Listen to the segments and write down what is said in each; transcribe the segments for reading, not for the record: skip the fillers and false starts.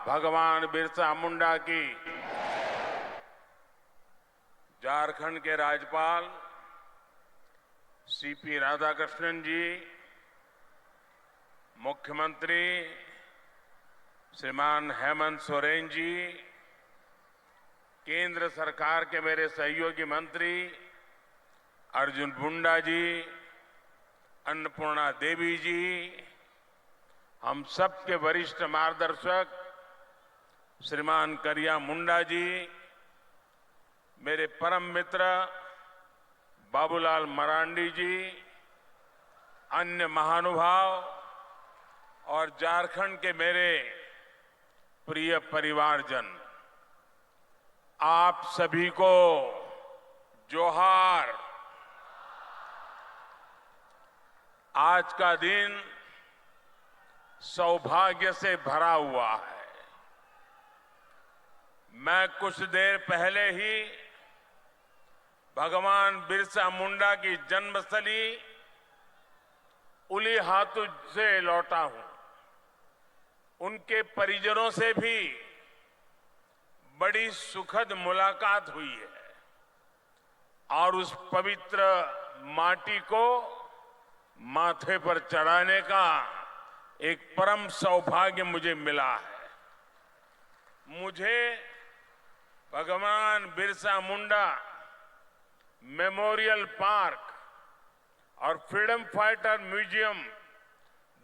भगवान बिरसा मुंडा की। झारखंड के राज्यपाल सीपी राधाकृष्णन जी, मुख्यमंत्री श्रीमान हेमंत सोरेन जी, केंद्र सरकार के मेरे सहयोगी मंत्री अर्जुन मुंडा जी, अन्नपूर्णा देवी जी, हम सबके वरिष्ठ मार्गदर्शक श्रीमान करिया मुंडा जी, मेरे परम मित्र बाबूलाल मरांडी जी, अन्य महानुभाव और झारखंड के मेरे प्रिय परिवारजन, आप सभी को जोहार। आज का दिन सौभाग्य से भरा हुआ है। मैं कुछ देर पहले ही भगवान बिरसा मुंडा की जन्मस्थली उलीहातू से लौटा हूं। उनके परिजनों से भी बड़ी सुखद मुलाकात हुई है और उस पवित्र माटी को माथे पर चढ़ाने का एक परम सौभाग्य मुझे मिला है। मुझे भगवान बिरसा मुंडा मेमोरियल पार्क और फ्रीडम फाइटर म्यूजियम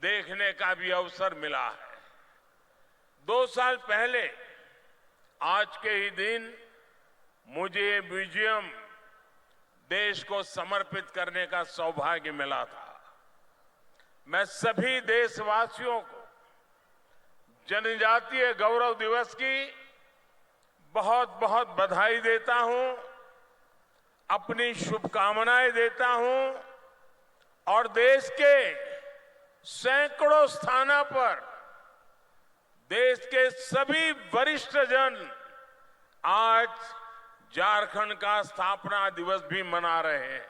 देखने का भी अवसर मिला है। 2 साल पहले आज के ही दिन मुझे ये म्यूजियम देश को समर्पित करने का सौभाग्य मिला था। मैं सभी देशवासियों को जनजातीय गौरव दिवस की बहुत बहुत बधाई देता हूं, अपनी शुभकामनाएं देता हूं और देश के सैकड़ों स्थानों पर देश के सभी वरिष्ठ जन आज झारखंड का स्थापना दिवस भी मना रहे हैं।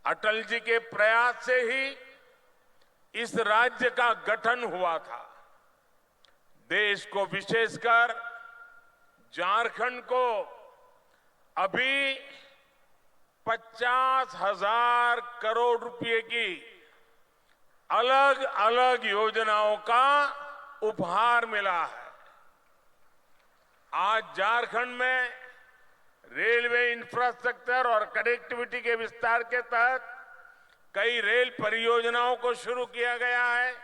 अटल जी के प्रयास से ही इस राज्य का गठन हुआ था। देश को, विशेषकर झारखंड को अभी 50,000 करोड़ रुपए की अलग अलग योजनाओं का उपहार मिला है। आज झारखंड में रेलवे इंफ्रास्ट्रक्चर और कनेक्टिविटी के विस्तार के तहत कई रेल परियोजनाओं को शुरू किया गया है।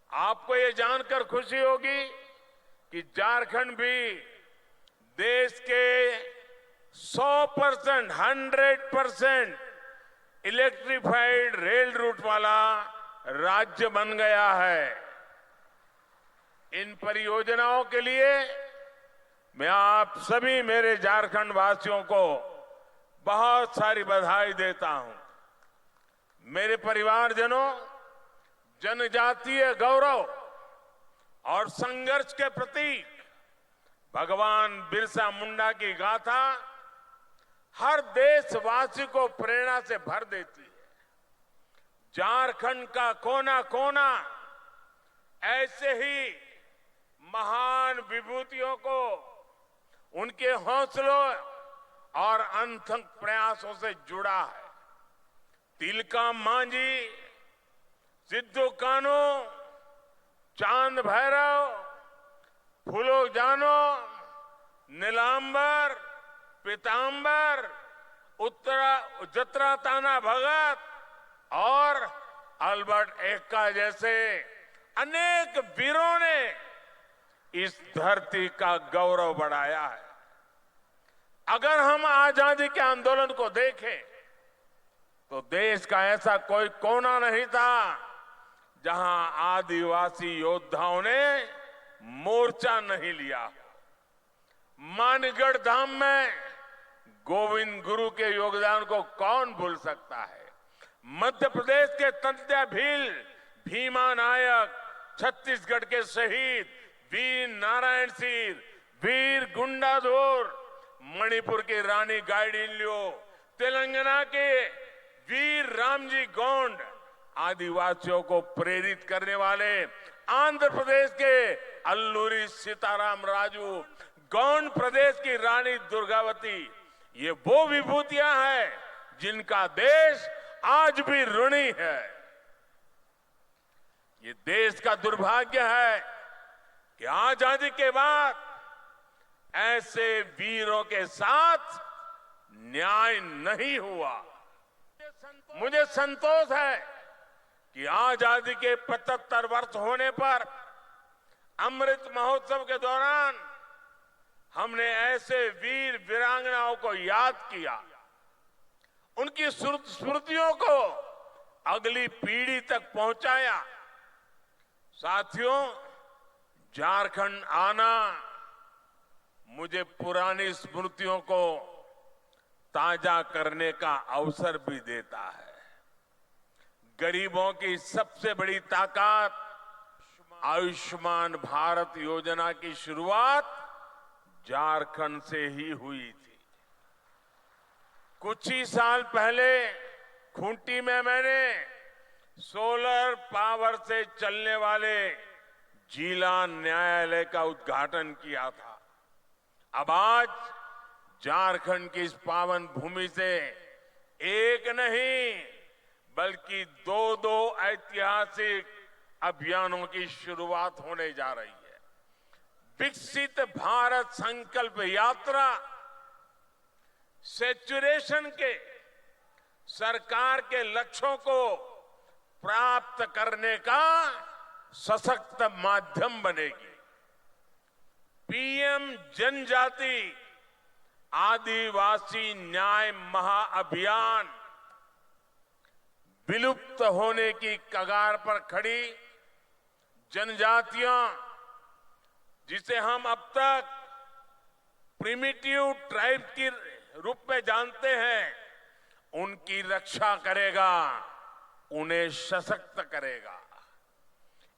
आपको ये जानकर खुशी होगी कि झारखंड भी देश के 100%, 100% इलेक्ट्रिफाइड रेल रूट वाला राज्य बन गया है। इन परियोजनाओं के लिए मैं आप सभी मेरे झारखंड वासियों को बहुत सारी बधाई देता हूं। मेरे परिवारजनों, जनजातीय गौरव और संघर्ष के प्रतीक भगवान बिरसा मुंडा की गाथा हर देशवासी को प्रेरणा से भर देती है। झारखंड का कोना कोना ऐसे ही महान विभूतियों को, उनके हौसलों और अनथक प्रयासों से जुड़ा है। तिलका मांझी, सिद्धू कान्हू, चांद भैरव, फूलो जानो, नीलांबर, पीतांबर, जत्रा ताना भगत और अल्बर्ट एक्का जैसे अनेक वीरों ने इस धरती का गौरव बढ़ाया है। अगर हम आजादी के आंदोलन को देखें तो देश का ऐसा कोई कोना नहीं था जहां आदिवासी योद्धाओं ने मोर्चा नहीं लिया। मानगढ़ धाम में गोविंद गुरु के योगदान को कौन भूल सकता है। मध्य प्रदेश के तंत्या भील, भीमा नायक, छत्तीसगढ़ के शहीद वीर नारायण सिंह, वीर गुंडाधुर, मणिपुर की रानी गाइडिन्ल्यो, तेलंगाना के वीर रामजी गोंड, आदिवासियों को प्रेरित करने वाले आंध्र प्रदेश के अल्लूरी सीताराम राजू, गौंड प्रदेश की रानी दुर्गावती, ये वो विभूतियां हैं जिनका देश आज भी ऋणी है। ये देश का दुर्भाग्य है कि आजादी के बाद ऐसे वीरों के साथ न्याय नहीं हुआ। मुझे संतोष है कि आजादी के 75 वर्ष होने पर अमृत महोत्सव के दौरान हमने ऐसे वीर वीरांगनाओं को याद किया, उनकी स्मृतियों को अगली पीढ़ी तक पहुंचाया। साथियों, झारखंड आना मुझे पुरानी स्मृतियों को ताजा करने का अवसर भी देता है। गरीबों की सबसे बड़ी ताकत आयुष्मान भारत योजना की शुरुआत झारखंड से ही हुई थी। कुछ ही साल पहले खूंटी में मैंने सोलर पावर से चलने वाले जिला न्यायालय का उद्घाटन किया था। अब आज झारखंड की इस पावन भूमि से एक नहीं बल्कि दो ऐतिहासिक अभियानों की शुरुआत होने जा रही है। विकसित भारत संकल्प यात्रा सैचुरेशन के सरकार के लक्ष्यों को प्राप्त करने का सशक्त माध्यम बनेगी। पीएम जनजाति आदिवासी न्याय महाअभियान विलुप्त होने की कगार पर खड़ी जनजातियां, जिसे हम अब तक प्रिमिटिव ट्राइब के रूप में जानते हैं, उनकी रक्षा करेगा, उन्हें सशक्त करेगा।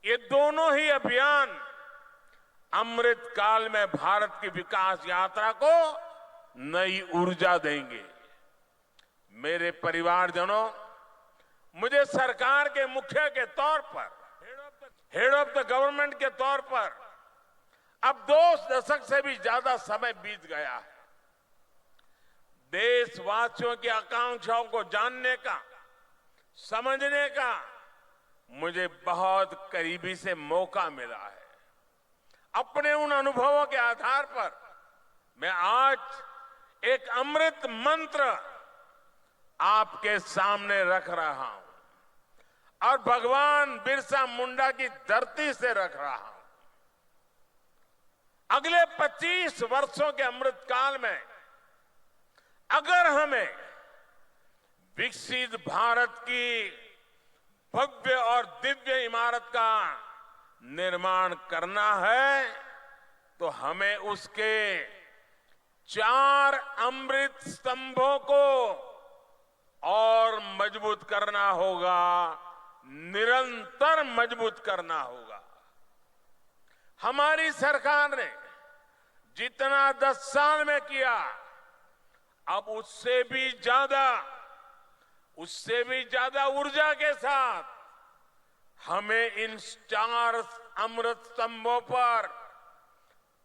ये दोनों ही अभियान अमृत काल में भारत की विकास यात्रा को नई ऊर्जा देंगे। मेरे परिवारजनों, मुझे सरकार के मुखिया के तौर पर, हेड ऑफ द गवर्नमेंट के तौर पर अब 2 दशक से भी ज्यादा समय बीत गया है। देशवासियों की आकांक्षाओं को जानने का, समझने का मुझे बहुत करीबी से मौका मिला है। अपने उन अनुभवों के आधार पर मैं आज एक अमृत मंत्र आपके सामने रख रहा हूं और भगवान बिरसा मुंडा की धरती से रख रहा हूं। अगले 25 वर्षों के अमृत काल में अगर हमें विकसित भारत की भव्य और दिव्य इमारत का निर्माण करना है तो हमें उसके 4 अमृत स्तंभों को और मजबूत करना होगा, निरंतर मजबूत करना होगा। हमारी सरकार ने जितना 10 साल में किया, अब उससे भी ज्यादा ऊर्जा के साथ हमें इन 4 अमृत स्तंभों पर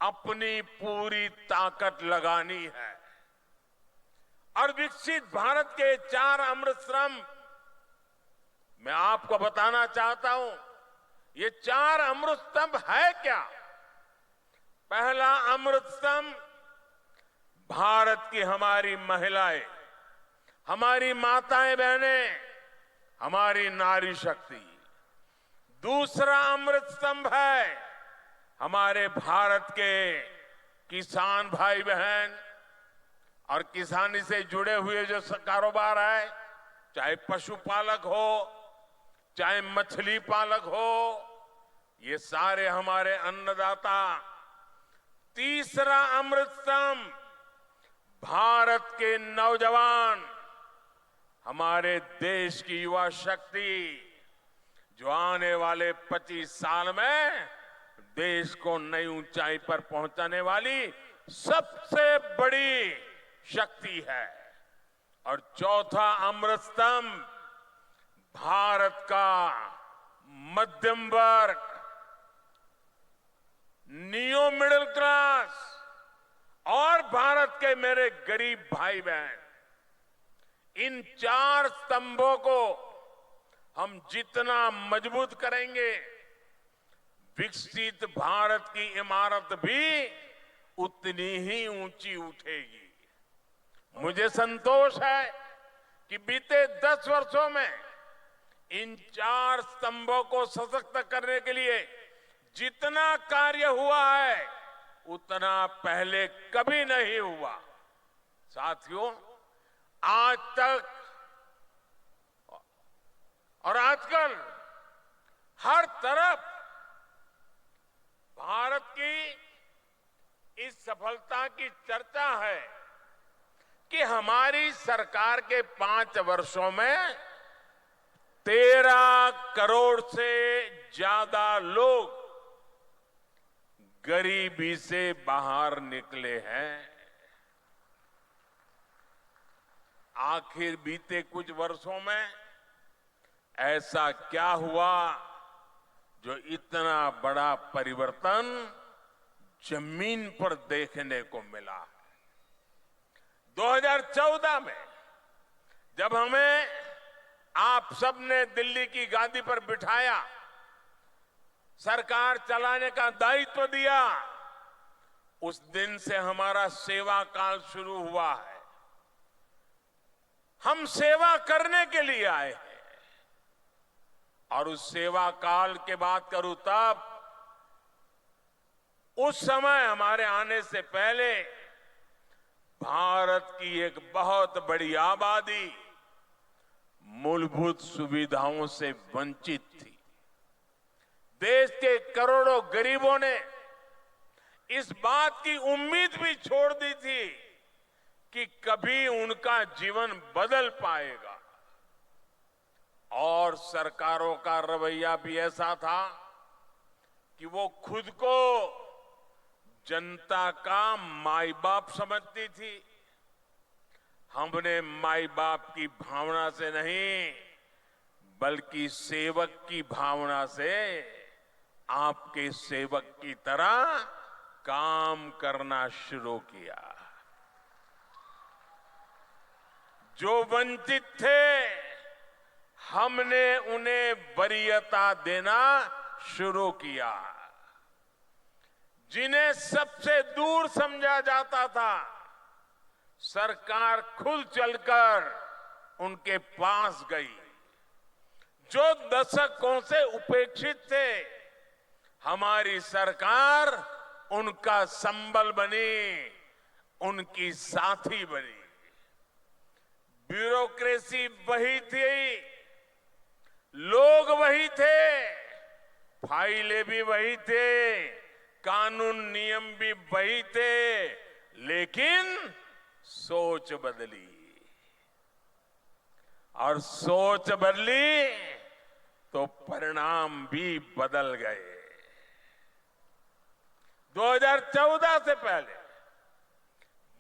अपनी पूरी ताकत लगानी है। और विकसित भारत के 4 अमृत स्तंभ मैं आपको बताना चाहता हूं। ये 4 अमृत स्तंभ है क्या? पहला अमृत स्तंभ भारत की हमारी महिलाएं, हमारी माताएं बहनें, हमारी नारी शक्ति। दूसरा अमृत स्तंभ है हमारे भारत के किसान भाई बहन और किसानी से जुड़े हुए जो कारोबार है, चाहे पशुपालक हो, चाहे मछली पालक हो, ये सारे हमारे अन्नदाता। तीसरा अमृत स्तंभ भारत के नौजवान, हमारे देश की युवा शक्ति, जो आने वाले 25 साल में देश को नई ऊंचाई पर पहुंचाने वाली सबसे बड़ी शक्ति है। और चौथा अमृत स्तंभ भारत का मध्यम वर्ग, मेरे गरीब भाई बहन, इन 4 स्तंभों को हम जितना मजबूत करेंगे, विकसित भारत की इमारत भी उतनी ही ऊंची उठेगी। मुझे संतोष है कि बीते 10 वर्षों में इन 4 स्तंभों को सशक्त करने के लिए जितना कार्य हुआ है, उतना पहले कभी नहीं हुआ। साथियों, आज तक और आजकल हर तरफ भारत की इस सफलता की चर्चा है कि हमारी सरकार के 5 वर्षों में 13 करोड़ से ज्यादा लोग गरीबी से बाहर निकले हैं। आखिर बीते कुछ वर्षों में ऐसा क्या हुआ जो इतना बड़ा परिवर्तन जमीन पर देखने को मिला? 2014 में जब हमें आप सबने दिल्ली की गादी पर बिठाया, सरकार चलाने का दायित्व दिया, उस दिन से हमारा सेवा काल शुरू हुआ है। हम सेवा करने के लिए आए हैं और उस सेवा काल की बात करूं तब उस समय हमारे आने से पहले भारत की एक बहुत बड़ी आबादी मूलभूत सुविधाओं से वंचित थी। देश के करोड़ों गरीबों ने इस बात की उम्मीद भी छोड़ दी थी कि कभी उनका जीवन बदल पाएगा, और सरकारों का रवैया भी ऐसा था कि वो खुद को जनता का माई बाप समझती थी। हमने माई बाप की भावना से नहीं, बल्कि सेवक की भावना से आपके सेवक की तरह काम करना शुरू किया। जो वंचित थे, हमने उन्हें वरीयता देना शुरू किया। जिन्हें सबसे दूर समझा जाता था, सरकार खुद चलकर उनके पास गई। जो दशकों से उपेक्षित थे, हमारी सरकार उनका संबल बनी, उनकी साथी बनी। ब्यूरोक्रेसी वही थी, लोग वही थे, फाइलें भी वही थे, कानून नियम भी वही थे, लेकिन सोच बदली। और सोच बदली तो परिणाम भी बदल गए। 2014 से पहले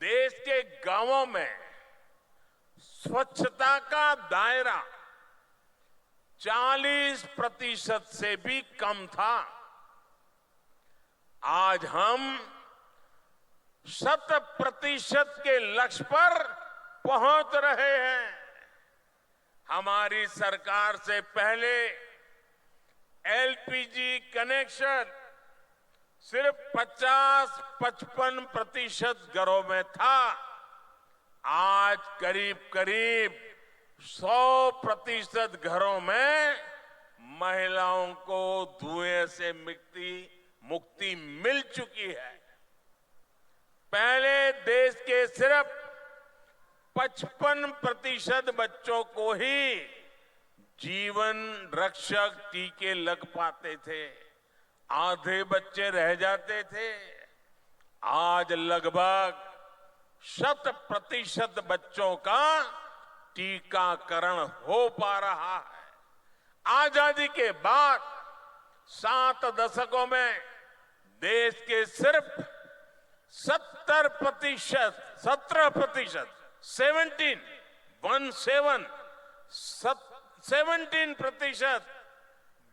देश के गांवों में स्वच्छता का दायरा 40% से भी कम था। आज हम 100% के लक्ष्य पर पहुंच रहे हैं। हमारी सरकार से पहले एलपीजी कनेक्शन सिर्फ 50-55% घरों में था। आज करीब करीब 100% घरों में महिलाओं को धुएं से मुक्ति मिल चुकी है। पहले देश के सिर्फ 55% बच्चों को ही जीवन रक्षक टीके लग पाते थे, आधे बच्चे रह जाते थे। आज लगभग 100% बच्चों का टीकाकरण हो पा रहा है। आजादी के बाद 7 दशकों में देश के सिर्फ 17%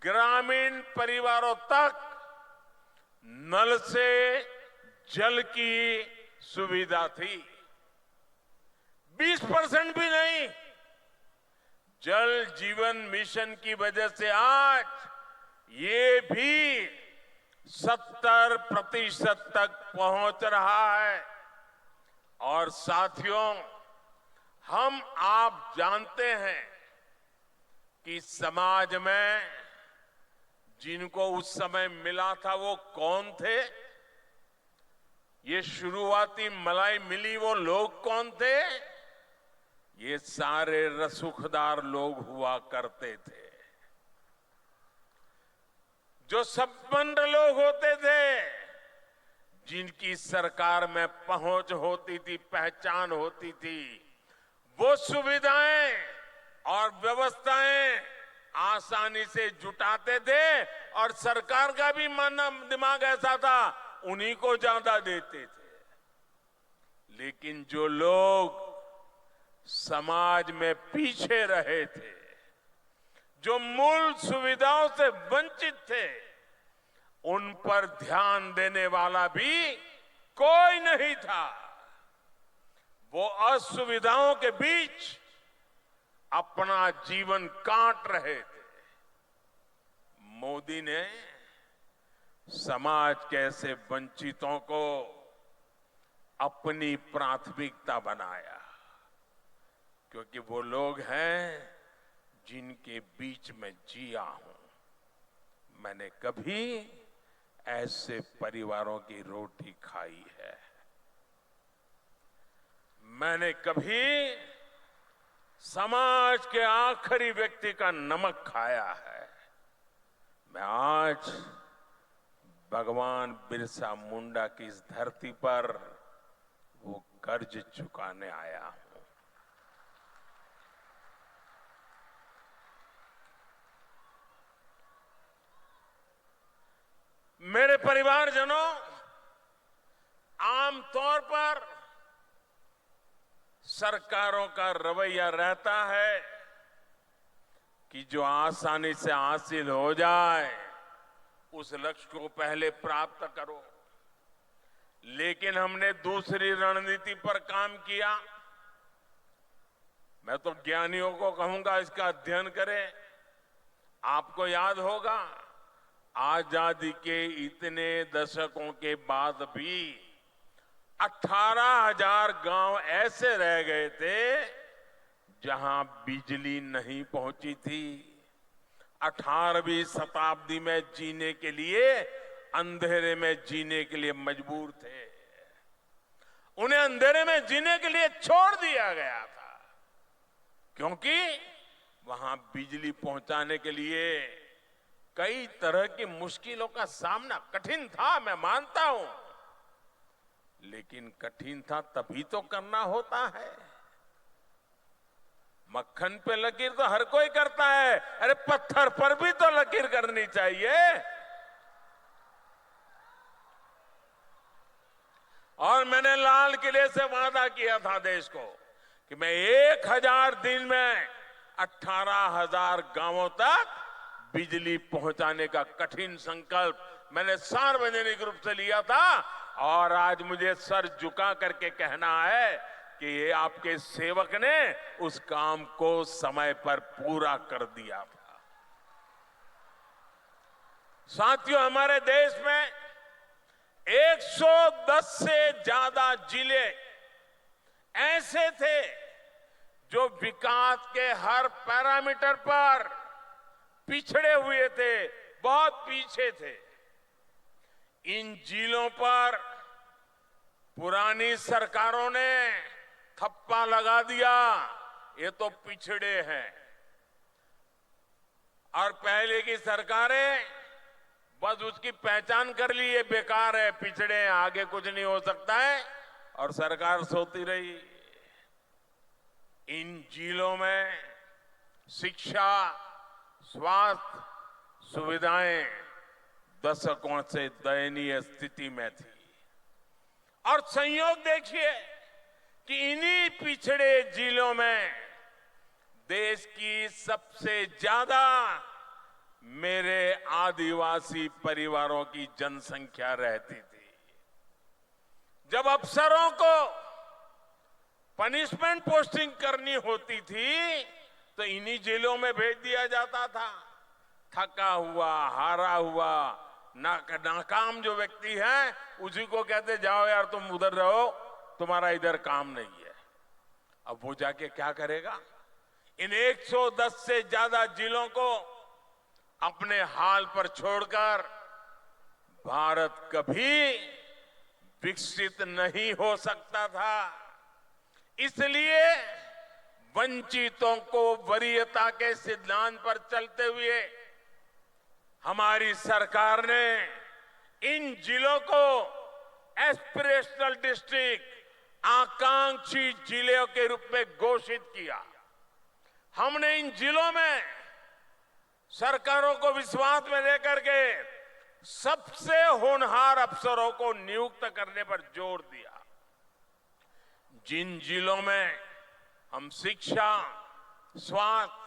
ग्रामीण परिवारों तक नल से जल की सुविधा थी। 20% भी नहीं। जल जीवन मिशन की वजह से आज ये भी 70% तक पहुंच रहा है। और साथियों, हम आप जानते हैं कि समाज में जिनको उस समय मिला था वो कौन थे? ये शुरुआती मलाई मिली वो लोग कौन थे? ये सारे रसूखदार लोग हुआ करते थे। जो संपन्न लोग होते थे, जिनकी सरकार में पहुंच होती थी, पहचान होती थी, वो सुविधाएं और व्यवस्थाएं आसानी से जुटाते थे और सरकार का भी दिमाग ऐसा था, उन्हीं को ज्यादा देते थे। लेकिन जो लोग समाज में पीछे रहे थे, जो मूल सुविधाओं से वंचित थे, उन पर ध्यान देने वाला भी कोई नहीं था। वो असुविधाओं के बीच अपना जीवन काट रहे थे। मोदी ने समाज के ऐसे वंचितों को अपनी प्राथमिकता बनाया, क्योंकि वो लोग हैं जिनके बीच में जिया हूं। मैंने कभी ऐसे परिवारों की रोटी खाई है, मैंने कभी समाज के आखिरी व्यक्ति का नमक खाया है। मैं आज भगवान बिरसा मुंडा की इस धरती पर वो कर्ज चुकाने आया हूं। मेरे परिवारजनों, आमतौर पर सरकारों का रवैया रहता है कि जो आसानी से हासिल हो जाए उस लक्ष्य को पहले प्राप्त करो। लेकिन हमने दूसरी रणनीति पर काम किया। मैं तो ज्ञानियों को कहूंगा इसका अध्ययन करें। आपको याद होगा, आजादी के इतने दशकों के बाद भी 18,000 गांव ऐसे रह गए थे जहां बिजली नहीं पहुंची थी। 18वीं शताब्दी में जीने के लिए, अंधेरे में जीने के लिए मजबूर थे। उन्हें अंधेरे में जीने के लिए छोड़ दिया गया था, क्योंकि वहां बिजली पहुंचाने के लिए कई तरह की मुश्किलों का सामना कठिन था, मैं मानता हूं। लेकिन कठिन था तभी तो करना होता है। मक्खन पे लकीर तो हर कोई करता है, अरे पत्थर पर भी तो लकीर करनी चाहिए। और मैंने लाल किले से वादा किया था देश को कि मैं 1000 दिन में 18,000 गांवों तक बिजली पहुंचाने का कठिन संकल्प मैंने सार्वजनिक रूप से लिया था। और आज मुझे सर झुका करके कहना है कि ये आपके सेवक ने उस काम को समय पर पूरा कर दिया था। साथियों, हमारे देश में 110 से ज्यादा जिले ऐसे थे जो विकास के हर पैरामीटर पर पिछड़े हुए थे, बहुत पीछे थे। इन जिलों पर पुरानी सरकारों ने थप्पा लगा दिया, ये तो पिछड़े हैं। और पहले की सरकारें बस उसकी पहचान कर ली, ये बेकार है, पिछड़े हैं, आगे कुछ नहीं हो सकता है, और सरकार सोती रही। इन जिलों में शिक्षा, स्वास्थ्य सुविधाएं दशकों से दयनीय स्थिति में थी। और संयोग देखिए कि इन्हीं पिछड़े जिलों में देश की सबसे ज्यादा मेरे आदिवासी परिवारों की जनसंख्या रहती थी। जब अफसरों को पनिशमेंट पोस्टिंग करनी होती थी तो इन्हीं जिलों में भेज दिया जाता था। थका हुआ, हारा हुआ, नाकाम जो व्यक्ति है उसी को कहते जाओ यार तुम उधर रहो, तुम्हारा इधर काम नहीं है। अब वो जाके क्या करेगा? इन 110 से ज्यादा जिलों को अपने हाल पर छोड़कर भारत कभी विकसित नहीं हो सकता था। इसलिए वंचितों को वरीयता के सिद्धांत पर चलते हुए हमारी सरकार ने इन जिलों को एस्पिरेशनल डिस्ट्रिक्ट, आकांक्षी जिलों के रूप में घोषित किया। हमने इन जिलों में सरकारों को विश्वास में लेकर के सबसे होनहार अफसरों को नियुक्त करने पर जोर दिया। जिन जिलों में हम शिक्षा, स्वास्थ्य,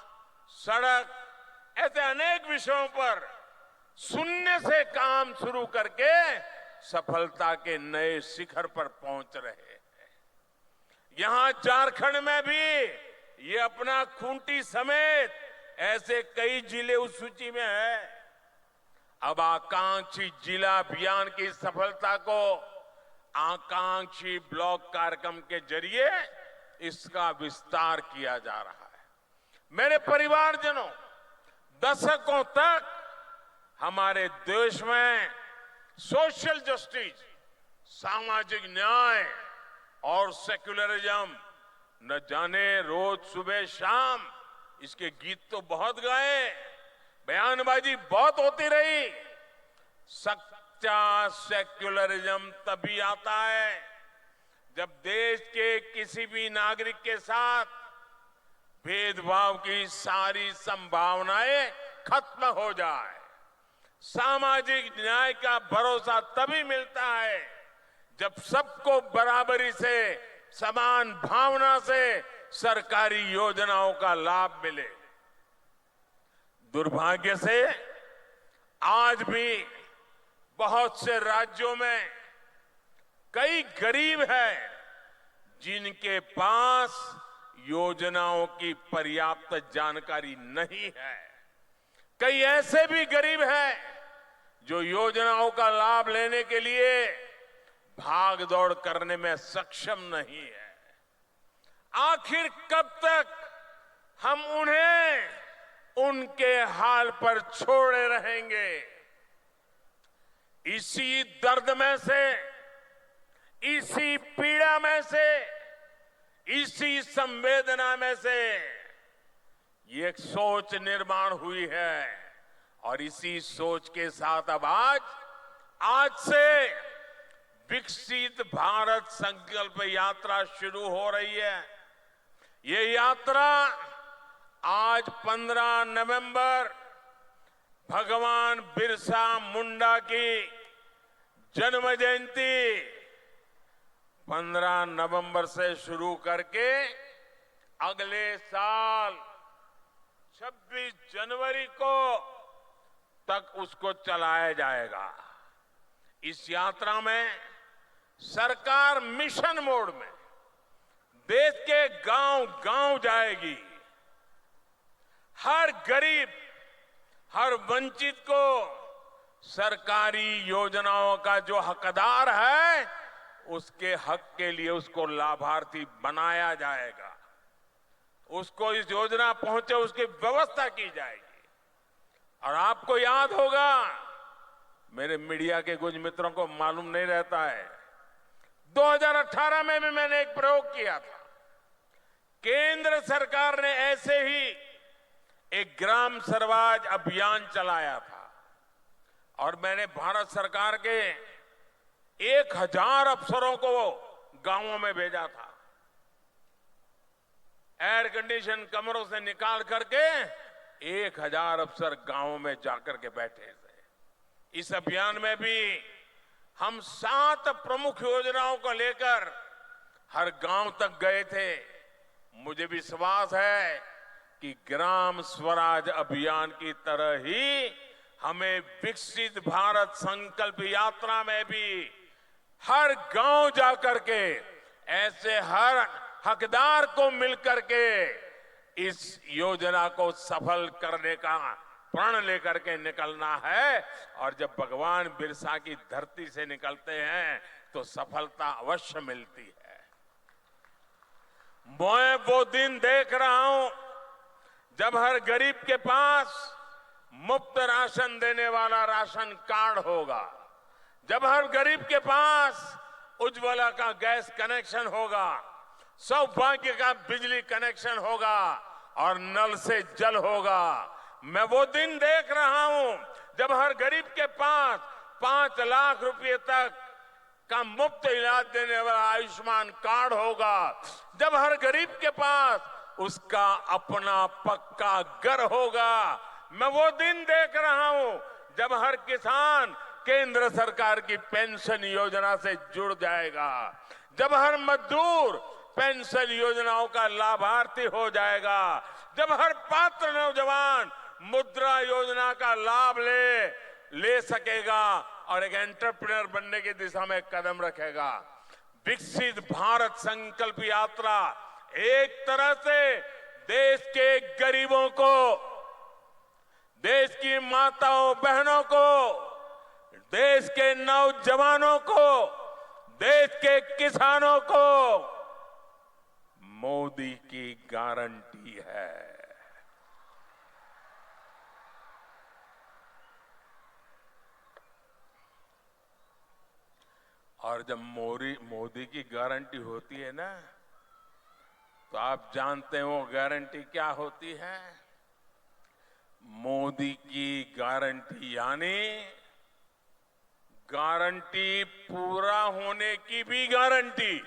सड़क ऐसे अनेक विषयों पर शून्य से काम शुरू करके सफलता के नए शिखर पर पहुंच रहे हैं। यहां झारखंड में भी ये अपना खूंटी समेत ऐसे कई जिले उस सूची में है। अब आकांक्षी जिला अभियान की सफलता को आकांक्षी ब्लॉक कार्यक्रम के जरिए इसका विस्तार किया जा रहा है। मेरे परिवारजनों, दशकों तक हमारे देश में सोशल जस्टिस, सामाजिक न्याय और सेक्युलरिज्म न जाने रोज सुबह शाम इसके गीत तो बहुत गाए, बयानबाजी बहुत होती रही। सच्चा सेक्युलरिज्म तभी आता है जब देश के किसी भी नागरिक के साथ भेदभाव की सारी संभावनाएं खत्म हो जाए। सामाजिक न्याय का भरोसा तभी मिलता है जब सबको बराबरी से, समान भावना से सरकारी योजनाओं का लाभ मिले। दुर्भाग्य से आज भी बहुत से राज्यों में कई गरीब हैं जिनके पास योजनाओं की पर्याप्त जानकारी नहीं है। कई ऐसे भी गरीब हैं जो योजनाओं का लाभ लेने के लिए भाग दौड़ करने में सक्षम नहीं है। आखिर कब तक हम उन्हें उनके हाल पर छोड़े रहेंगे? इसी दर्द में से, इसी पीड़ा में से, इसी संवेदना में से ये एक सोच निर्माण हुई है और इसी सोच के साथ अब आज से विकसित भारत संकल्प यात्रा शुरू हो रही है। ये यात्रा आज 15 नवंबर भगवान बिरसा मुंडा की जन्म जयंती 15 नवंबर से शुरू करके अगले साल 26 जनवरी को तक उसको चलाया जाएगा। इस यात्रा में सरकार मिशन मोड में देश के गांव-गांव जाएगी। हर गरीब, हर वंचित को सरकारी योजनाओं का जो हकदार है उसके हक के लिए उसको लाभार्थी बनाया जाएगा। उसको इस योजना पहुंचे उसकी व्यवस्था की जाएगी। और आपको याद होगा, मेरे मीडिया के कुछ मित्रों को मालूम नहीं रहता है, 2018 में भी मैंने एक प्रयोग किया था। केंद्र सरकार ने ऐसे ही एक ग्राम स्वराज अभियान चलाया था और मैंने भारत सरकार के 1000 अफसरों को गांवों में भेजा था। एयर कंडीशन कमरों से निकाल करके 1000 अफसर गांवों में जाकर के बैठे थे। इस अभियान में भी हम 7 प्रमुख योजनाओं को लेकर हर गांव तक गए थे। मुझे विश्वास है कि ग्राम स्वराज अभियान की तरह ही हमें विकसित भारत संकल्प यात्रा में भी हर गांव जाकर के ऐसे हर हकदार को मिलकर के इस योजना को सफल करने का प्रण लेकर के निकलना है। और जब भगवान बिरसा की धरती से निकलते हैं तो सफलता अवश्य मिलती है। मैं वो दिन देख रहा हूं जब हर गरीब के पास मुफ्त राशन देने वाला राशन कार्ड होगा, जब हर गरीब के पास उज्ज्वला का गैस कनेक्शन होगा, सौभाग्य का बिजली कनेक्शन होगा और नल से जल होगा। मैं वो दिन देख रहा हूं जब हर गरीब के पास 5 लाख रुपए तक का मुफ्त इलाज देने वाला आयुष्मान कार्ड होगा, जब हर गरीब के पास उसका अपना पक्का घर होगा। मैं वो दिन देख रहा हूं जब हर किसान केंद्र सरकार की पेंशन योजना से जुड़ जाएगा, जब हर मजदूर पेंशन योजनाओं का लाभार्थी हो जाएगा, जब हर पात्र नौजवान मुद्रा योजना का लाभ ले सकेगा और एक एंटरप्रेन्योर बनने की दिशा में कदम रखेगा। विकसित भारत संकल्प यात्रा एक तरह से देश के गरीबों को, देश की माताओं बहनों को, देश के नौजवानों को, देश के किसानों को मोदी की गारंटी है। और जब मोदी की गारंटी होती है ना, तो आप जानते हैं वो गारंटी क्या होती है? मोदी की गारंटी यानी गारंटी पूरा होने की भी गारंटी।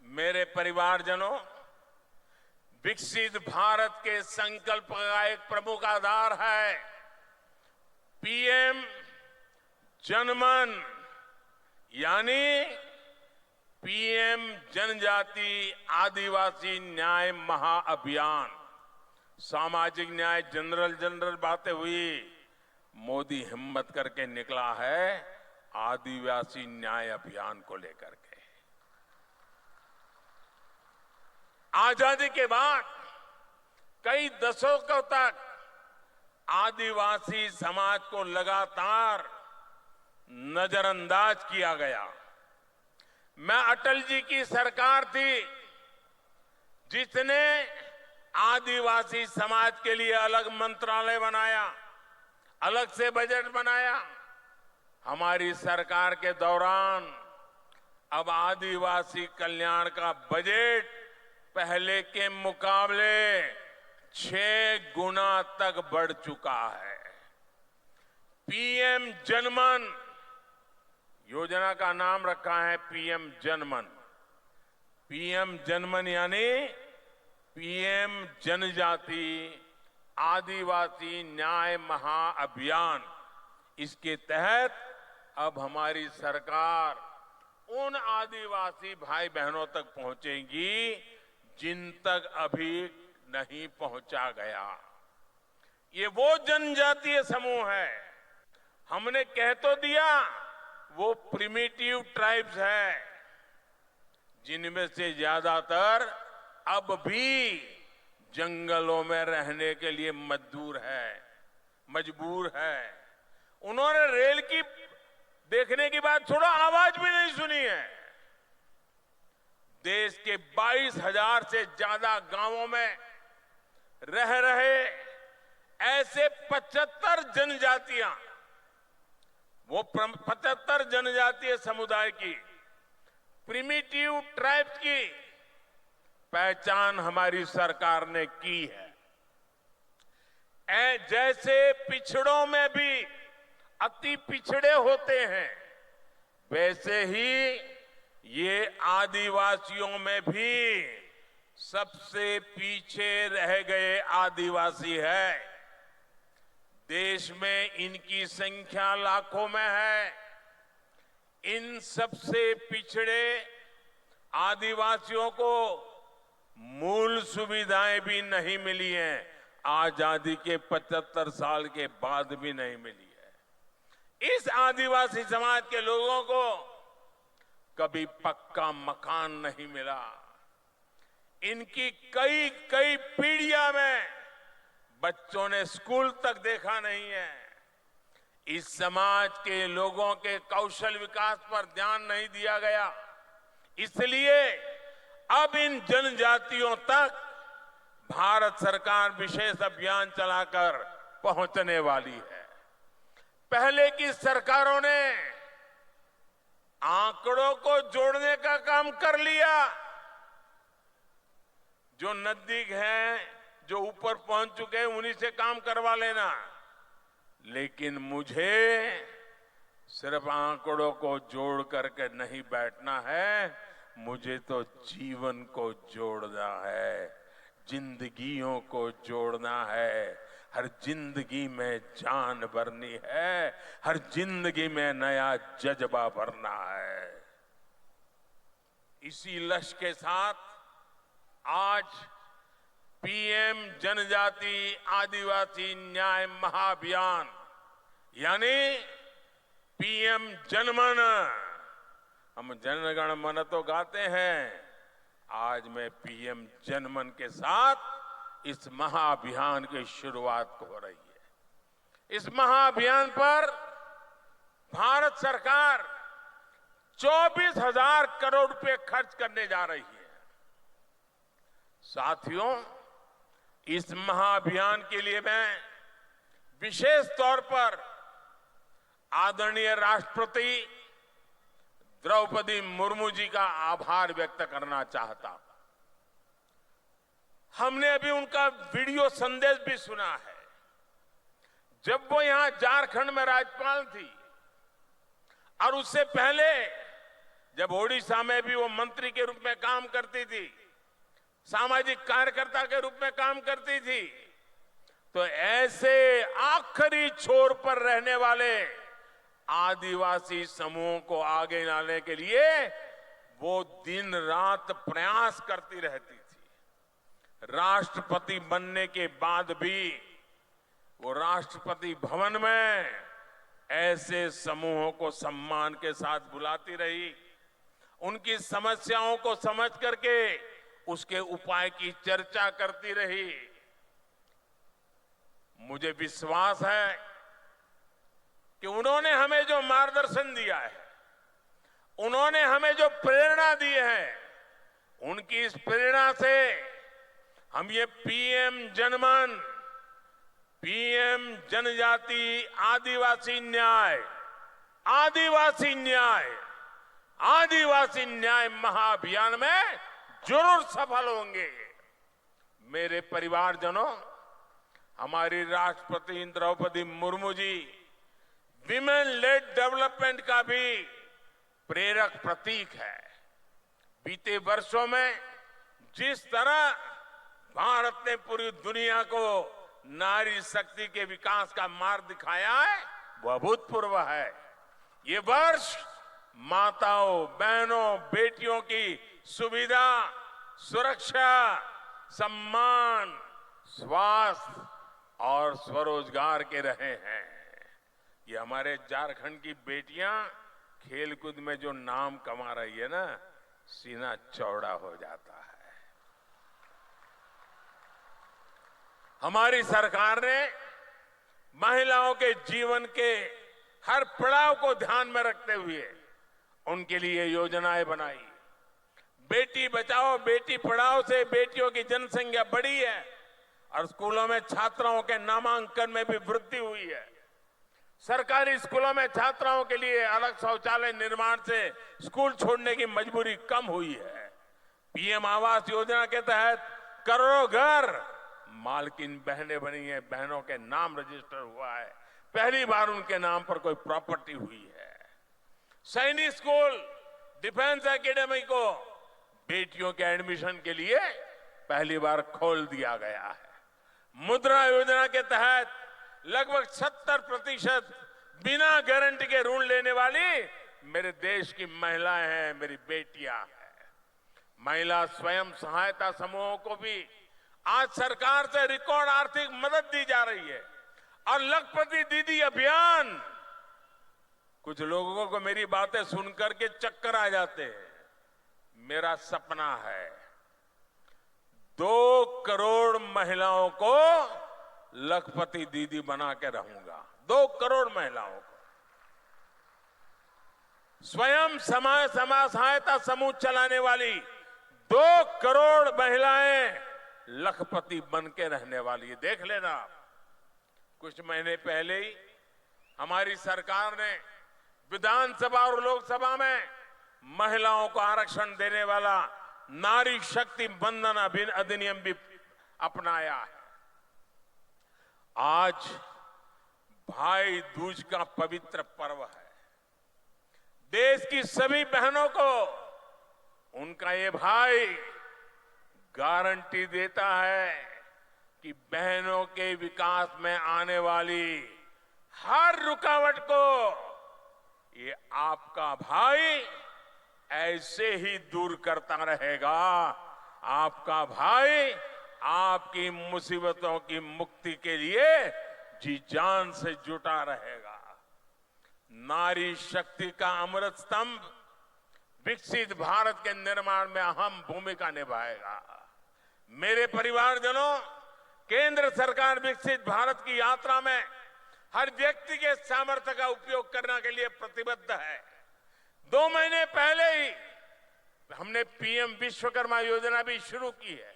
मेरे परिवारजनों, विकसित भारत के संकल्प का एक प्रमुख आधार है पीएम जनमन, यानी पीएम जनजाति आदिवासी न्याय महाअभियान। सामाजिक न्याय जनरल बातें हुई, मोदी हिम्मत करके निकला है आदिवासी न्याय अभियान को लेकर के। आजादी के बाद कई दशकों तक आदिवासी समाज को लगातार नजरअंदाज किया गया। मैं अटल जी की सरकार थी जिसने आदिवासी समाज के लिए अलग मंत्रालय बनाया, अलग से बजट बनाया। हमारी सरकार के दौरान अब आदिवासी कल्याण का बजट पहले के मुकाबले 6 गुना तक बढ़ चुका है। पीएम जनमन योजना का नाम रखा है पीएम जनमन। पीएम जनमन यानी पीएम जनजाति आदिवासी न्याय महाअभियान। इसके तहत अब हमारी सरकार उन आदिवासी भाई बहनों तक पहुंचेगी जिन तक अभी नहीं पहुंचा गया। ये वो जनजातीय समूह है, हमने कह तो दिया वो प्रिमिटिव ट्राइब्स है, जिनमें से ज्यादातर अब भी जंगलों में रहने के लिए मजबूर है। उन्होंने रेल की देखने की बात छोड़ो, आवाज भी नहीं सुनी है। देश के 22,000 से ज्यादा गांवों में रह रहे ऐसे 75 जनजातियां, वो 75 जनजातीय समुदाय की प्रिमिटिव ट्राइब्स की पहचान हमारी सरकार ने की है। जैसे पिछड़ों में भी अति पिछड़े होते हैं, वैसे ही ये आदिवासियों में भी सबसे पीछे रह गए आदिवासी है। देश में इनकी संख्या लाखों में है। इन सबसे पिछड़े आदिवासियों को मूल सुविधाएं भी नहीं मिली हैं, आजादी के 75 साल के बाद भी नहीं मिली है। इस आदिवासी समाज के लोगों को कभी पक्का मकान नहीं मिला। इनकी कई कई पीढ़ियां में बच्चों ने स्कूल तक देखा नहीं है। इस समाज के लोगों के कौशल विकास पर ध्यान नहीं दिया गया। इसलिए अब इन जनजातियों तक भारत सरकार विशेष अभियान चलाकर पहुंचने वाली है। पहले की सरकारों ने आंकड़ों को जोड़ने का काम कर लिया। जो नजदीक हैं, जो ऊपर पहुंच चुके हैं, उन्हीं से काम करवा लेना। लेकिन मुझे सिर्फ आंकड़ों को जोड़ करके नहीं बैठना है, मुझे तो जीवन को जोड़ना है, जिंदगियों को जोड़ना है। हर जिंदगी में जान भरनी है, हर जिंदगी में नया जज्बा भरना है। इसी लक्ष्य के साथ आज पीएम जनजाति आदिवासी न्याय महाअभियान यानी पीएम जनमन, हम जनगण मन तो गाते हैं, आज मैं पीएम जनमन के साथ इस महाअभियान की शुरुआत हो रही है। इस महाअभियान पर भारत सरकार 24,000 करोड़ रुपए खर्च करने जा रही है। साथियों, इस महाअभियान के लिए मैं विशेष तौर पर आदरणीय राष्ट्रपति द्रौपदी मुर्मू जी का आभार व्यक्त करना चाहता हूं। हमने अभी उनका वीडियो संदेश भी सुना है। जब वो यहां झारखंड में राज्यपाल थी और उससे पहले जब ओडिशा में भी वो मंत्री के रूप में काम करती थी, सामाजिक कार्यकर्ता के रूप में काम करती थी, तो ऐसे आखिरी छोर पर रहने वाले आदिवासी समूहों को आगे लाने के लिए वो दिन रात प्रयास करती रहती थी। राष्ट्रपति बनने के बाद भी वो राष्ट्रपति भवन में ऐसे समूहों को सम्मान के साथ बुलाती रही, उनकी समस्याओं को समझ करके उसके उपाय की चर्चा करती रही। मुझे विश्वास है कि उन्होंने हमें जो मार्गदर्शन दिया है, उन्होंने हमें जो प्रेरणा दी है, उनकी इस प्रेरणा से हम ये पीएम जनमन, पीएम जनजाति आदिवासी न्याय, आदिवासी न्याय, आदिवासी न्याय महाअभियान में जरूर सफल होंगे। मेरे परिवारजनों, हमारी राष्ट्रपति Draupadi Murmu ji women lead development का भी प्रेरक प्रतीक है। बीते वर्षों में जिस तरह भारत ने पूरी दुनिया को नारी शक्ति के विकास का मार्ग दिखाया है, वो अभूतपूर्व है। ये वर्ष माताओं, बहनों, बेटियों की सुविधा, सुरक्षा, सम्मान, स्वास्थ्य और स्वरोजगार के रहे हैं। ये हमारे झारखंड की बेटियां खेलकूद में जो नाम कमा रही है ना, सीना चौड़ा हो जाता है। हमारी सरकार ने महिलाओं के जीवन के हर पड़ाव को ध्यान में रखते हुए उनके लिए योजनाएं बनाई। बेटी बचाओ बेटी पढ़ाओ से बेटियों की जनसंख्या बढ़ी है और स्कूलों में छात्राओं के नामांकन में भी वृद्धि हुई है। सरकारी स्कूलों में छात्राओं के लिए अलग शौचालय निर्माण से स्कूल छोड़ने की मजबूरी कम हुई है। पीएम आवास योजना के तहत करोड़ों घर मालकिन बहनें बनी है, बहनों के नाम रजिस्टर हुआ है, पहली बार उनके नाम पर कोई प्रॉपर्टी हुई है। सैनिक स्कूल, डिफेंस एकेडमी को बेटियों के एडमिशन के लिए पहली बार खोल दिया गया है। मुद्रा योजना के तहत लगभग 70% बिना गारंटी के ऋण लेने वाली मेरे देश की महिलाएं हैं, मेरी बेटियां हैं। महिला स्वयं सहायता समूहों को भी आज सरकार से रिकॉर्ड आर्थिक मदद दी जा रही है और लखपति दीदी अभियान कुछ लोगों को मेरी बातें सुनकर के चक्कर आ जाते हैं। मेरा सपना है 2 करोड़ महिलाओं को लखपति दीदी बना के रहूंगा। 2 करोड़ महिलाओं को स्वयं समाज सहायता समूह चलाने वाली 2 करोड़ महिलाएं लखपति बन के रहने वाली है। देख लेना आप। कुछ महीने पहले ही हमारी सरकार ने विधानसभा और लोकसभा में महिलाओं को आरक्षण देने वाला नारी शक्ति बंधन अधिनियम भी अपनाया है। आज भाई दूज का पवित्र पर्व है। देश की सभी बहनों को उनका ये भाई गारंटी देता है कि बहनों के विकास में आने वाली हर रुकावट को ये आपका भाई ऐसे ही दूर करता रहेगा। आपका भाई आपकी मुसीबतों की मुक्ति के लिए जी जान से जुटा रहेगा। नारी शक्ति का अमृत स्तंभ विकसित भारत के निर्माण में अहम भूमिका निभाएगा। मेरे परिवारजनों, केंद्र सरकार विकसित भारत की यात्रा में हर व्यक्ति के सामर्थ्य का उपयोग करने के लिए प्रतिबद्ध है। 2 महीने पहले ही हमने पीएम विश्वकर्मा योजना भी शुरू की है।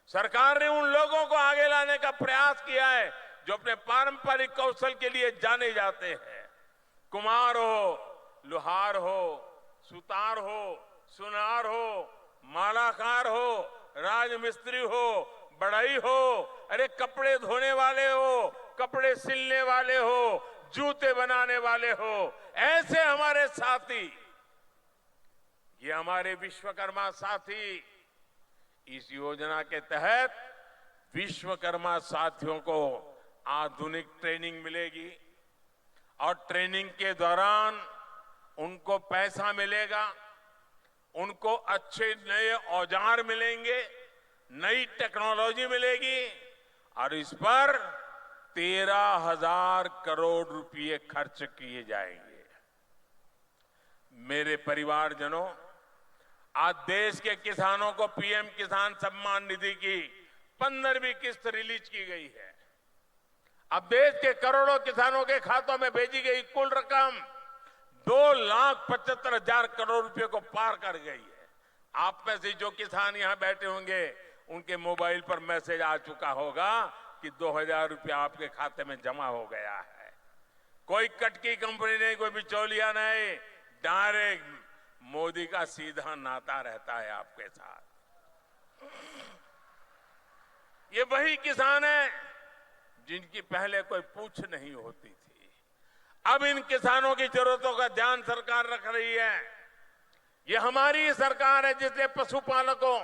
सरकार ने उन लोगों को आगे लाने का प्रयास किया है जो अपने पारंपरिक कौशल के लिए जाने जाते हैं। कुम्हार हो, लोहार हो, सुतार हो, सुनार हो, मालाकार हो, राजमिस्त्री हो, बढ़ई हो, अरे कपड़े धोने वाले हो, कपड़े सिलने वाले हो, जूते बनाने वाले हो, ऐसे हमारे साथी, ये हमारे विश्वकर्मा साथी, इस योजना के तहत विश्वकर्मा साथियों को आधुनिक ट्रेनिंग मिलेगी और ट्रेनिंग के दौरान उनको पैसा मिलेगा, उनको अच्छे नए औजार मिलेंगे, नई टेक्नोलॉजी मिलेगी और इस पर 13,000 करोड़ रुपए खर्च किए जाएंगे। मेरे परिवारजनों, आज देश के किसानों को पीएम किसान सम्मान निधि की 15वीं किस्त रिलीज की गई है। अब देश के करोड़ों किसानों के खातों में भेजी गई कुल रकम 2,75,000 करोड़ रुपए को पार कर गई है। आप में से जो किसान यहां बैठे होंगे उनके मोबाइल पर मैसेज आ चुका होगा कि 2,000 रुपया आपके खाते में जमा हो गया है। कोई कटकी कंपनी नहीं, कोई बिचौलिया नहीं, डायरेक्ट मोदी का सीधा नाता रहता है आपके साथ। ये वही किसान है जिनकी पहले कोई पूछ नहीं होती थी। अब इन किसानों की जरूरतों का ध्यान सरकार रख रही है। ये हमारी सरकार है जिसने पशुपालकों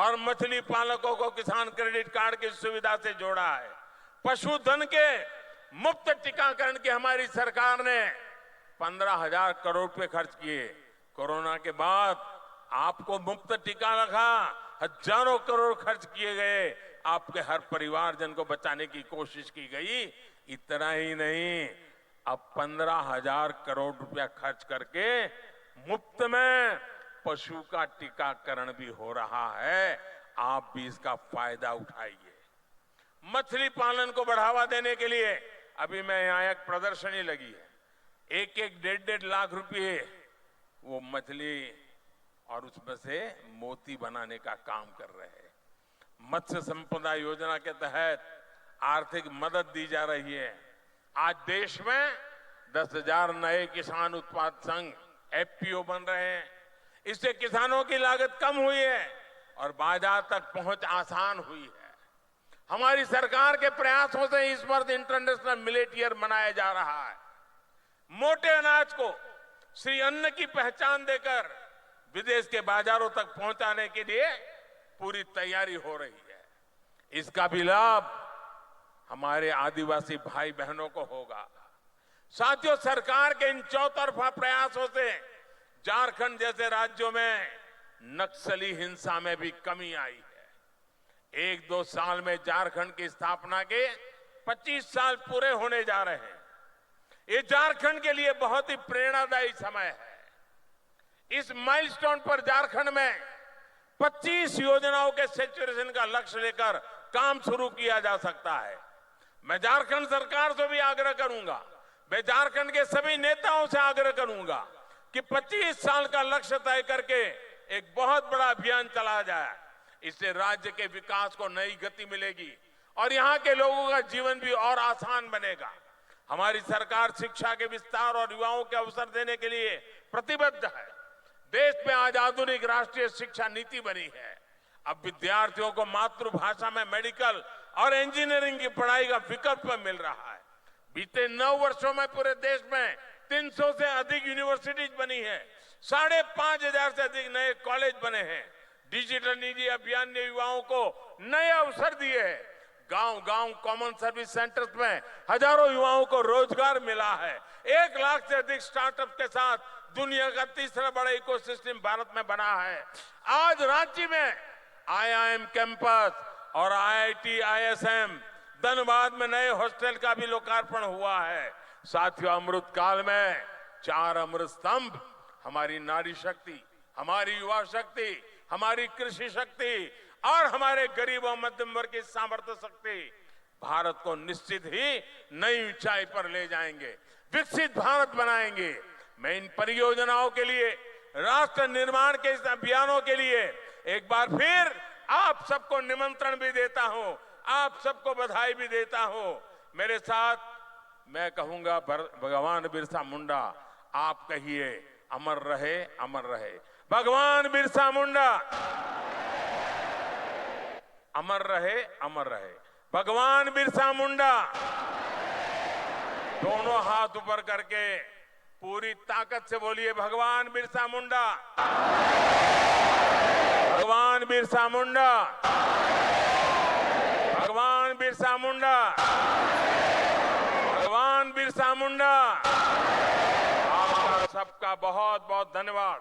और मछली पालकों को किसान क्रेडिट कार्ड की सुविधा से जोड़ा है। पशुधन के मुफ्त टीकाकरण की हमारी सरकार ने 15,000 करोड़ रुपए खर्च किए। कोरोना के बाद आपको मुफ्त टीका लगा, हजारों करोड़ खर्च किए गए, आपके हर परिवारजन को बचाने की कोशिश की गई। इतना ही नहीं, अब 15,000 करोड़ रुपया खर्च करके मुफ्त में पशु का टीकाकरण भी हो रहा है। आप भी इसका फायदा उठाइए। मछली पालन को बढ़ावा देने के लिए अभी मैं यहां एक प्रदर्शनी लगी है। 1-1, 1.5 लाख रुपए वो मछली और उसमें से मोती बनाने का काम कर रहे हैं। मत्स्य संपदा योजना के तहत आर्थिक मदद दी जा रही है। आज देश में 10,000 नए किसान उत्पाद संघ एफपीओ बन रहे हैं। इससे किसानों की लागत कम हुई है और बाजार तक पहुंच आसान हुई है। हमारी सरकार के प्रयासों से इस वर्ष इंटरनेशनल मिलेट ईयर मनाया जा रहा है। मोटे अनाज को श्री अन्न की पहचान देकर विदेश के बाजारों तक पहुंचाने के लिए पूरी तैयारी हो रही है। इसका भी लाभ हमारे आदिवासी भाई बहनों को होगा। साथियों, सरकार के इन चौतरफा प्रयासों से झारखंड जैसे राज्यों में नक्सली हिंसा में भी कमी आई है। 1-2 साल में झारखंड की स्थापना के 25 साल पूरे होने जा रहे हैं। ये झारखंड के लिए बहुत ही प्रेरणादायी समय है। इस माइलस्टोन पर झारखंड में 25 योजनाओं के सैचुरेशन का लक्ष्य लेकर काम शुरू किया जा सकता है। मैं झारखंड सरकार से भी आग्रह करूंगा, मैं झारखंड के सभी नेताओं से आग्रह करूंगा कि 25 साल का लक्ष्य तय करके एक बहुत बड़ा अभियान चलाया जाए। इससे राज्य के विकास को नई गति मिलेगी और यहाँ के लोगों का जीवन भी और आसान बनेगा। हमारी सरकार शिक्षा के विस्तार और युवाओं के अवसर देने के लिए प्रतिबद्ध है। देश में आज आधुनिक राष्ट्रीय शिक्षा नीति बनी है। अब विद्यार्थियों को मातृभाषा में मेडिकल और इंजीनियरिंग की पढ़ाई का विकल्प मिल रहा है। बीते 9 वर्षों में पूरे देश में 300 से अधिक यूनिवर्सिटीज बनी है, 5,500 से अधिक नए कॉलेज बने हैं। डिजिटल निधि अभियान ने युवाओं को नए अवसर दिए हैं। गांव-गांव कॉमन सर्विस सेंटर्स में हजारों युवाओं को रोजगार मिला है। 1 लाख से अधिक स्टार्टअप के साथ दुनिया का तीसरा बड़ा इकोसिस्टम भारत में बना है। आज रांची में IIM कैंपस और IIT ISM, धनबाद में नए हॉस्टल का भी लोकार्पण हुआ है। साथियों, अमृत काल में 4 अमृत स्तंभ, हमारी नारी शक्ति, हमारी युवा शक्ति, हमारी कृषि शक्ति और हमारे गरीब और मध्यम वर्ग की सामर्थ्य शक्ति भारत को निश्चित ही नई ऊंचाई पर ले जाएंगे, विकसित भारत बनाएंगे। मैं इन परियोजनाओं के लिए, राष्ट्र निर्माण के इस अभियानों के लिए एक बार फिर आप सबको निमंत्रण भी देता हूं, आप सबको बधाई भी देता हूं। मेरे साथ मैं कहूंगा, भगवान बिरसा मुंडा, आप कहिए अमर रहे, अमर रहे। भगवान बिरसा मुंडा अमर रहे, अमर रहे। भगवान बिरसा मुंडा। दोनों हाथ ऊपर करके पूरी ताकत से बोलिए, भगवान बिरसा मुंडा, भगवान बिरसा मुंडा, भगवान बिरसा मुंडा, भगवान बिरसा मुंडा। आपका सबका बहुत बहुत धन्यवाद।